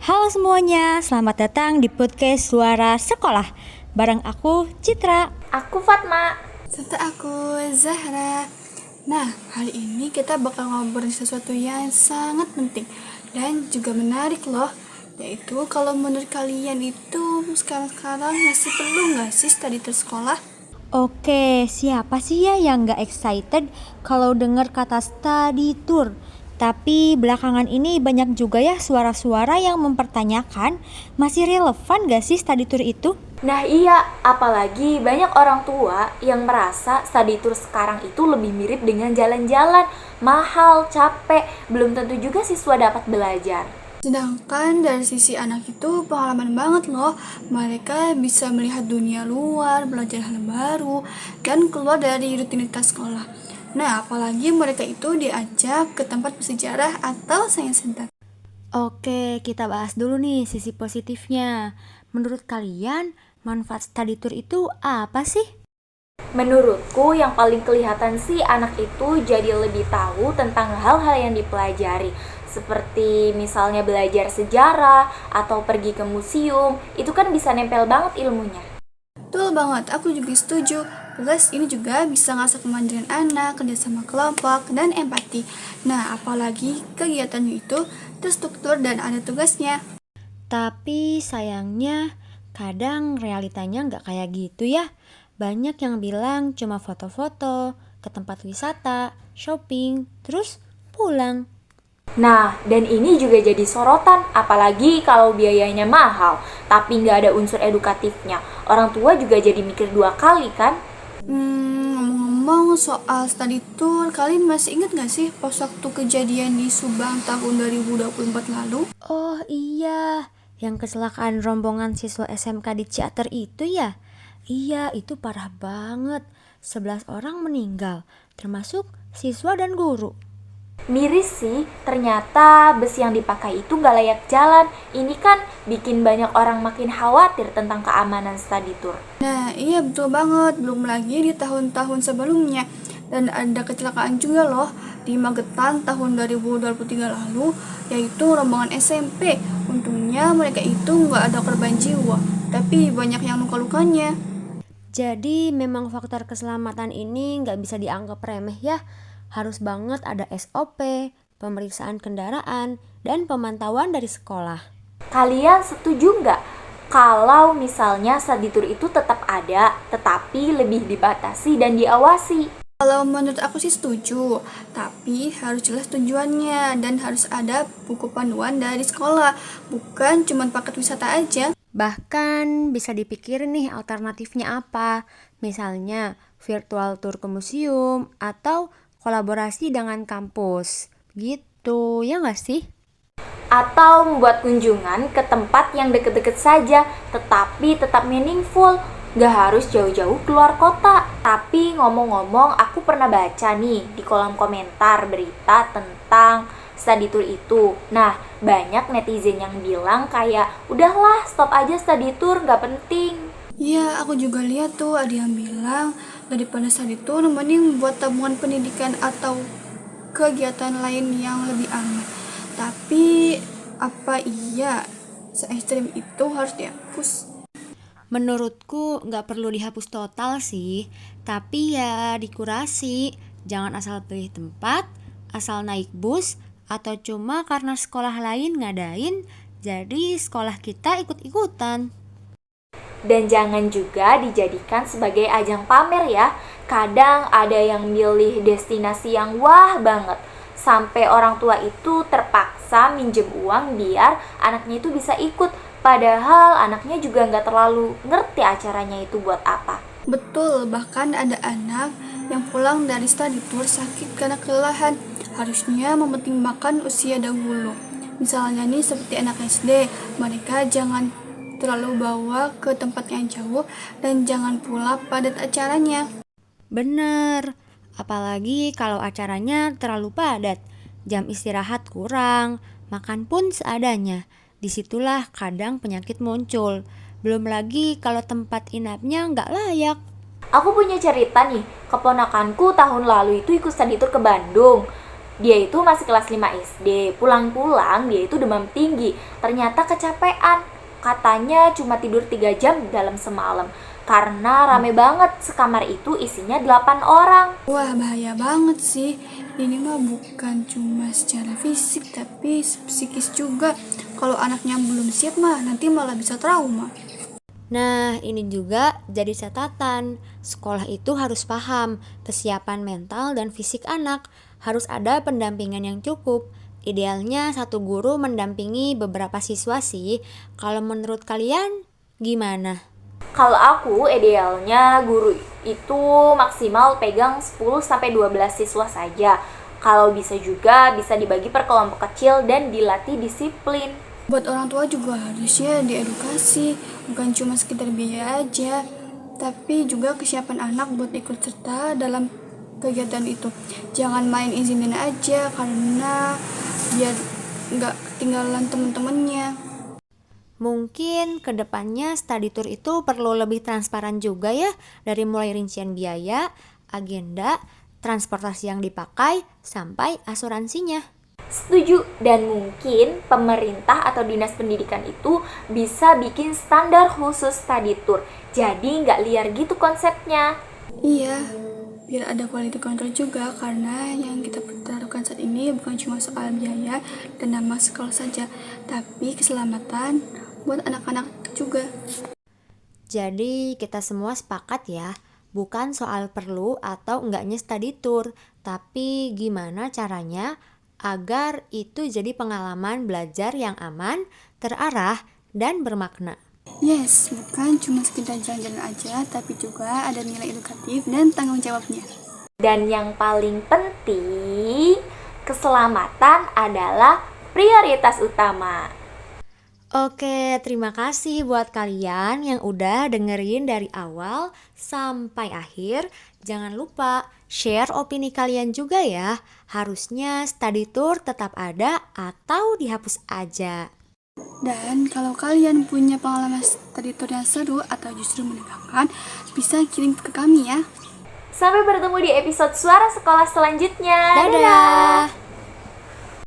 Halo semuanya, selamat datang di podcast Suara Sekolah. Bareng aku, Citra. Aku Fatma. Serta aku, Zahra. Nah, hari ini kita bakal ngobrolin sesuatu yang sangat penting dan juga menarik loh. Yaitu kalau menurut kalian itu sekarang masih perlu nggak sih study tour sekolah? Oke, siapa sih ya yang gak excited kalau dengar kata study tour? Tapi belakangan ini banyak juga ya suara-suara yang mempertanyakan, masih relevan gak sih study tour itu? Nah iya, apalagi banyak orang tua yang merasa study tour sekarang itu lebih mirip dengan jalan-jalan, mahal, capek, belum tentu juga siswa dapat belajar. Sedangkan dari sisi anak itu pengalaman banget loh. Mereka bisa melihat dunia luar, belajar hal baru, dan keluar dari rutinitas sekolah. Nah, apalagi mereka itu diajak ke tempat bersejarah atau science center. Oke, kita bahas dulu nih sisi positifnya. Menurut kalian, manfaat study tour itu apa sih? Menurutku yang paling kelihatan sih anak itu jadi lebih tahu tentang hal-hal yang dipelajari. Seperti misalnya belajar sejarah atau pergi ke museum, itu kan bisa nempel banget ilmunya. Betul banget, aku juga setuju. Plus ini juga bisa ngasah kemandirian anak, kerjasama kelompok, dan empati. Nah, apalagi kegiatannya itu terstruktur dan ada tugasnya. Tapi sayangnya kadang realitanya nggak kayak gitu ya. Banyak yang bilang cuma foto-foto, ke tempat wisata, shopping, terus pulang. Nah, dan ini juga jadi sorotan, apalagi kalau biayanya mahal, tapi nggak ada unsur edukatifnya. Orang tua juga jadi mikir dua kali kan? Ngomong-ngomong soal study tour, kalian masih ingat gak sih pas waktu kejadian di Subang tahun 2024 lalu? Oh iya, yang kecelakaan rombongan siswa SMK di Ciater itu ya? Iya, itu parah banget. 11 orang meninggal, termasuk siswa dan guru. Miris sih, ternyata bus yang dipakai itu nggak layak jalan. Ini kan bikin banyak orang makin khawatir tentang keamanan study tour. Nah, iya betul banget. Belum lagi di tahun-tahun sebelumnya. Dan ada kecelakaan juga loh di Magetan tahun 2023 lalu, yaitu rombongan SMP. Untungnya mereka itu nggak ada korban jiwa, tapi banyak yang luka-lukanya. Jadi memang faktor keselamatan ini nggak bisa dianggap remeh ya. Harus banget ada SOP, pemeriksaan kendaraan, dan pemantauan dari sekolah. Kalian setuju nggak kalau misalnya study tour itu tetap ada, tetapi lebih dibatasi dan diawasi? Kalau menurut aku sih setuju, tapi harus jelas tujuannya dan harus ada buku panduan dari sekolah, bukan cuma paket wisata aja. Bahkan bisa dipikir nih alternatifnya apa. Misalnya virtual tour ke museum atau kolaborasi dengan kampus. Gitu, ya nggak sih? Atau membuat kunjungan ke tempat yang deket-deket saja, tetapi tetap meaningful. Gak harus jauh-jauh keluar kota. Tapi ngomong-ngomong, aku pernah baca nih di kolom komentar berita tentang study tour itu. Nah, banyak netizen yang bilang kayak, udahlah stop aja study tour, gak penting. Ya, aku juga lihat tuh ada yang bilang daripada study tour mending buat tabungan pendidikan atau kegiatan lain yang lebih aman. Tapi apa iya se-ekstrim itu harus dihapus? Menurutku nggak perlu dihapus total sih, tapi ya dikurasi. Jangan asal pilih tempat, asal naik bus, atau cuma karena sekolah lain ngadain, jadi sekolah kita ikut-ikutan. Dan jangan juga dijadikan sebagai ajang pamer ya. Kadang ada yang milih destinasi yang wah banget, sampai orang tua itu terpaksa minjem uang biar anaknya itu bisa ikut. Padahal anaknya juga nggak terlalu ngerti acaranya itu buat apa. Betul, bahkan ada anak yang pulang dari study tour sakit karena kelelahan. Harusnya mempertimbangkan usia dahulu. Misalnya nih seperti anak SD, mereka jangan terlalu bawa ke tempat yang jauh dan jangan pula padat acaranya. Bener, apalagi kalau acaranya terlalu padat, jam istirahat kurang, makan pun seadanya. Disitulah kadang penyakit muncul. Belum lagi kalau tempat inapnya nggak layak. Aku punya cerita nih, keponakanku tahun lalu itu ikut study tour ke Bandung. Dia itu masih kelas 5 SD, pulang-pulang dia itu demam tinggi, ternyata kecapean. Katanya cuma tidur 3 jam dalam semalam, karena rame banget, sekamar itu isinya 8 orang. Wah, bahaya banget sih. Ini mah bukan cuma secara fisik, tapi psikis juga. Kalau anaknya belum siap mah, nanti malah bisa trauma. Nah, ini juga jadi catatan. Sekolah itu harus paham kesiapan mental dan fisik anak. Harus ada pendampingan yang cukup. Idealnya satu guru mendampingi beberapa siswa sih. Kalau menurut kalian gimana? Kalau aku idealnya guru itu maksimal pegang 10-12 siswa saja. Kalau bisa juga bisa dibagi per kelompok kecil dan dilatih disiplin. Buat orang tua juga harusnya diedukasi, bukan cuma sekedar biaya aja, tapi juga kesiapan anak buat ikut serta dalam kegiatan itu. Jangan main izinin aja karena biar nggak ketinggalan temen-temennya. Mungkin kedepannya study tour itu perlu lebih transparan juga ya, dari mulai rincian biaya, agenda, transportasi yang dipakai, sampai asuransinya. Setuju, dan mungkin pemerintah atau dinas pendidikan itu bisa bikin standar khusus study tour. Jadi nggak liar gitu konsepnya. Iya, biar ada quality control juga karena yang kita pertaruhkan saat ini bukan cuma soal biaya dan nama sekolah saja, tapi keselamatan buat anak-anak juga. Jadi kita semua sepakat ya, bukan soal perlu atau enggaknya study tour, tapi gimana caranya agar itu jadi pengalaman belajar yang aman, terarah, dan bermakna. Yes, bukan cuma sekedar jalan-jalan aja, tapi juga ada nilai edukatif dan tanggung jawabnya. Dan yang paling penting, keselamatan adalah prioritas utama. Oke, terima kasih buat kalian yang udah dengerin dari awal sampai akhir. Jangan lupa share opini kalian juga ya. Harusnya study tour tetap ada atau dihapus aja. Dan kalau kalian punya pengalaman study tour yang seru atau justru menegangkan, bisa kirim ke kami ya. Sampai bertemu di episode Suara Sekolah selanjutnya. Dadah!